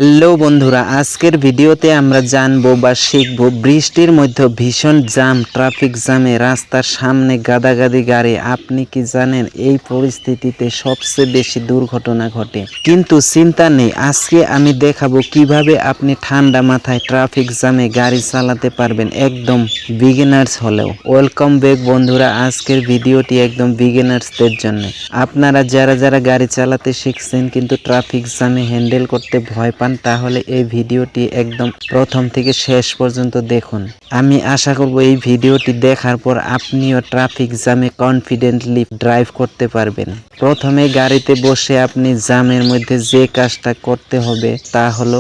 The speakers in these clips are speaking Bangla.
হ্যালো বন্ধুরা, আজকের ভিডিওতে আমরা জানবো বা শিখবো বৃষ্টির মধ্যে ভীষণ জ্যাম, ট্রাফিক জ্যামে রাস্তার সামনে গাদাগাদি গাড়ি। আপনি কি জানেন এই পরিস্থিতিতে সবচেয়ে বেশি দুর্ঘটনা ঘটে? কিন্তু চিন্তা নেই, আজকে আমি দেখাবো কিভাবে আপনি ঠান্ডা মাথায় ট্রাফিক জ্যামে গাড়ি চালাতে পারবেন, একদম বিগিনার্স হলেও। ওয়েলকাম ব্যাক বন্ধুরা, আজকের ভিডিওটি একদম বিগিনার্সদের জন্য। আপনারা যারা গাড়ি চালাতে শিখছেন কিন্তু ট্রাফিক জ্যামে হ্যান্ডেল করতে ভয় পান, তাহলে এই ভিডিওটি একদম প্রথম থেকে শেষ পর্যন্ত দেখুন। আমি আশা করব এই ভিডিওটি দেখার পর আপনিও ট্রাফিক জ্যামে কনফিডেন্টলি ড্রাইভ করতে পারবেন। প্রথমে গাড়িতে বসে আপনি জ্যামের মধ্যে যে কাজটা করতে হবে তা হলো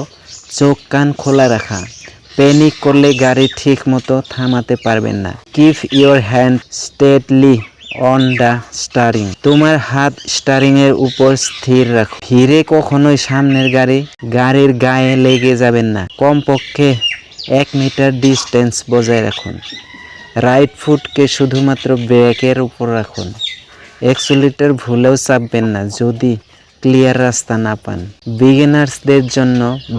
চোখ কান খোলা রাখা। প্যানিক করলে গাড়ি ঠিক মতো থামাতে পারবেন না। Keep your hand steadily on the steering. তোমার হাত স্টারিং এর উপর স্থির রাখো। ধীরে কখনোই সামনের গাড়ির গায়ে লেগে যাবেন না। কমপক্ষে 1 মিটার ডিস্টেন্স বজায় রাখুন। রাইট ফুটকে শুধুমাত্র ব্রেকের উপর রাখুন। অ্যাক্সিলারেটর ভুলেও চাপবেন না যদি ক্লিয়ার রাস্তা না পান।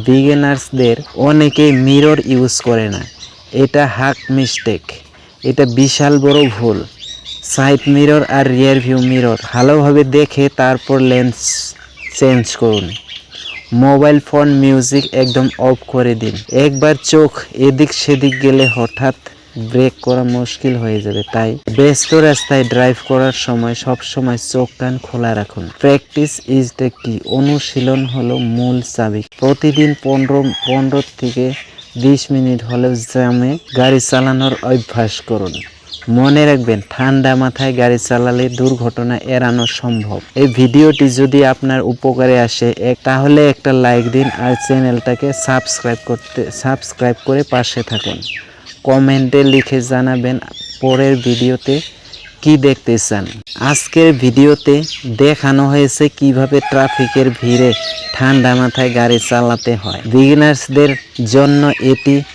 বিগিনার্সদের অনেকেই মিরর ইউজ করে না। এটা হাক মিস্টেক, এটা বিশাল বড় ভুল। সাইড মিরর আর রিয়ার ভিউ মিরর ভালোভাবে দেখে তারপর লেন্স চেঞ্জ করুন। মোবাইল ফোন মিউজিক একদম অফ করে দিন। একবার চোখ এদিক সেদিক গেলে হঠাৎ ব্রেক করা মুশকিল হয়ে যাবে। তাই ব্যস্ত রাস্তায় ড্রাইভ করার সময় সবসময় চোখ কান খোলা রাখুন। প্র্যাকটিস ইজ দ্য কি। অনুশীলন হলো মূল চাবি। প্রতিদিন 15 থেকে 20 মিনিট হলেও জ্যামে গাড়ি চালানোর অভ্যাস করুন। মনে রাখবেন, ঠান্ডা মাথায় গাড়ি চালালে দুর্ঘটনা এড়ানো সম্ভব। এই ভিডিওটি যদি আপনার উপকারে আসে তাহলে একটা লাইক দিন আর চ্যানেলটাকে সাবস্ক্রাইব করে পাশে থাকুন। কমেন্টে লিখে জানাবেন পরের ভিডিওতে কি দেখতে চান। আজকের ভিডিওতে দেখানো হয়েছে কিভাবে ট্রাফিকের ভিড়ে ঠান্ডা মাথায় গাড়ি চালাতে হয়। বিগিনার্সদের জন্য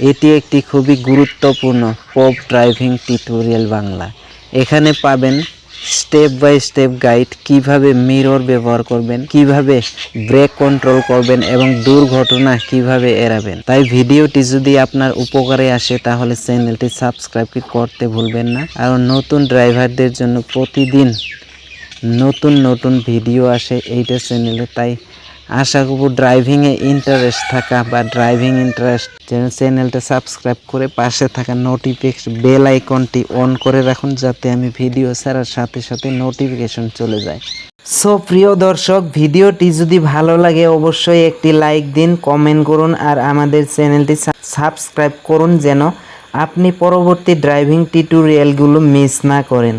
এটি একটি খুবই গুরুত্বপূর্ণ পপ ড্রাইভিং টিউটোরিয়াল বাংলা। এখানে পাবেন স্টেপ বাই স্টেপ গাইড, কিভাবে মিরর ব্যবহার করবেন, কিভাবে ব্রেক কন্ট্রোল করবেন এবং দুর্ঘটনা কিভাবে এড়াবেন। তাই ভিডিওটি যদি আপনার উপকারে আসে তাহলে চ্যানেলটি সাবস্ক্রাইব করতে ভুলবেন না। আর নতুন ড্রাইভারদের জন্য প্রতিদিন নতুন ভিডিও আসে এইটা চ্যানেলে। তাই আশা করব ড্রাইভিংয়ে ইন্টারেস্ট থাকা বা ড্রাইভিং ইন্টারেস্ট চ্যানেলটা সাবস্ক্রাইব করে পাশে থাকা নোটিফিকেশন বেল আইকনটি অন করে রাখুন, যাতে আমি ভিডিও ছাড়ার সাথে সাথে নোটিফিকেশন চলে যায়। সো প্রিয় দর্শক, ভিডিওটি যদি ভালো লাগে অবশ্যই একটি লাইক দিন, কমেন্ট করুন আর আমাদের চ্যানেলটি সাবস্ক্রাইব করুন যেন আপনি পরবর্তী ড্রাইভিং টিউটোরিয়ালগুলো মিস না করেন।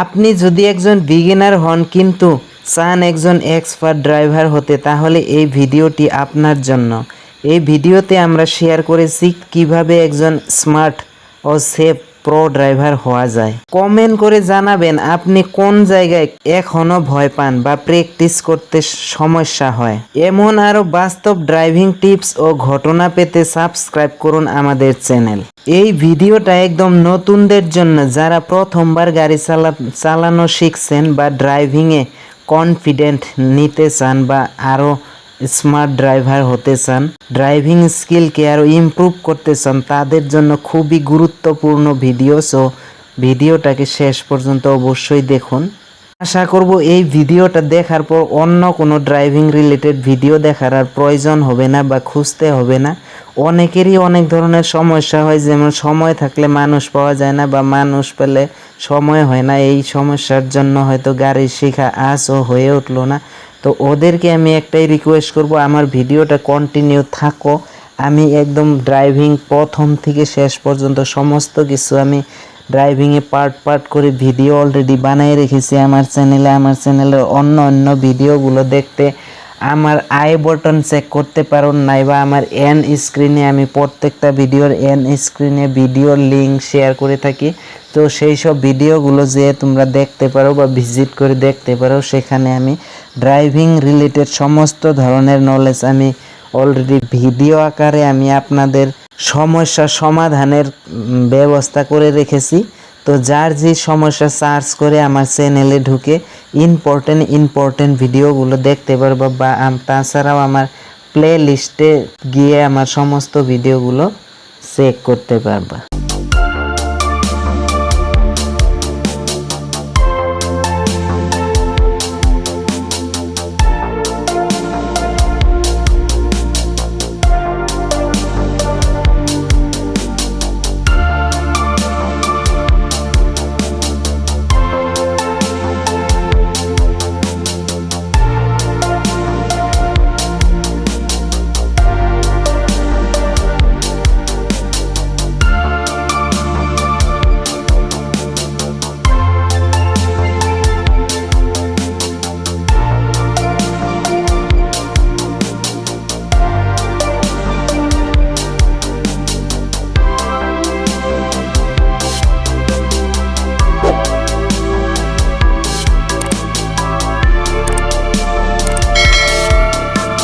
আপনি যদি একজন বিগিনার হন কিন্তু চান একজন এক্সপার্ট ড্রাইভার হতে, তাহলে এই ভিডিওটি আপনার জন্য। এই ভিডিওতে আমরা শেয়ার করেছি কিভাবে একজন স্মার্ট ও সেফ প্রো ড্রাইভার হওয়া যায়। কমেন্ট করে জানাবেন আপনি কোন জায়গায় এখনো ভয় পান বা প্র্যাকটিস করতে সমস্যা হয়। এমন আরো বাস্তব ড্রাইভিং টিপস ও ঘটনা পেতে সাবস্ক্রাইব করুন আমাদের চ্যানেল। এই ভিডিওটা একদম নতুনদের জন্য, যারা প্রথমবার গাড়ি চালানো শিখছেন বা ড্রাইভিংয়ে কনফিডেন্ট নিতে চান বা আরও স্মার্ট ড্রাইভার হতে চান, ড্রাইভিং স্কিলকে আরও ইমপ্রুভ করতে চান, তাদের জন্য খুবই গুরুত্বপূর্ণ ভিডিও। সো ভিডিওটাকে শেষ পর্যন্ত অবশ্যই দেখুন। আশা করব এই ভিডিওটা দেখার পর অন্য কোনো ড্রাইভিং রিলেটেড ভিডিও দেখার আর প্রয়োজন হবে না বা খুঁজতে হবে না। অনেকেরই অনেক ধরনের সমস্যা হয়, যেমন সময় থাকলে মানুষ পাওয়া যায় না বা মানুষ পেলে সময় হয় না। এই সমস্যার জন্য হয়তো গাড়ি শেখা আজও হয়ে উঠলো না। তো ওদেরকে আমি একটাই রিকোয়েস্ট করব, আমার ভিডিওটা কন্টিনিউ থাকো। আমি একদম ড্রাইভিং প্রথম থেকে শেষ পর্যন্ত সমস্ত কিছু আমি ড্রাইভিংয়ে পার্ট করে ভিডিও অলরেডি বানিয়ে রেখেছি আমার চ্যানেলে। আমার চ্যানেলের অন্য ভিডিওগুলো দেখতে আমার আই বাটন চেক করতে পারুন, নাইবা আমার এন স্ক্রিনে আমি প্রত্যেকটা ভিডিওর এন স্ক্রিনে ভিডিওর লিঙ্ক শেয়ার করে থাকি। তো সেই সব ভিডিওগুলো যে তোমরা দেখতে পারো বা ভিজিট করে দেখতে পারো। সেখানে আমি ড্রাইভিং রিলেটেড সমস্ত ধরনের নলেজ আমি অলরেডি ভিডিও আকারে আমি আপনাদের সমস্যা সমাধানের ব্যবস্থা করে রেখেছি। তো যার যে সমস্যা সার্চ করে আমার চ্যানেলে ঢুকে ইম্পর্টেন্ট ভিডিওগুলো দেখতে পারবো। বা তাছাড়াও আমার প্লে লিস্টে গিয়ে আমার সমস্ত ভিডিওগুলো চেক করতে পারবা।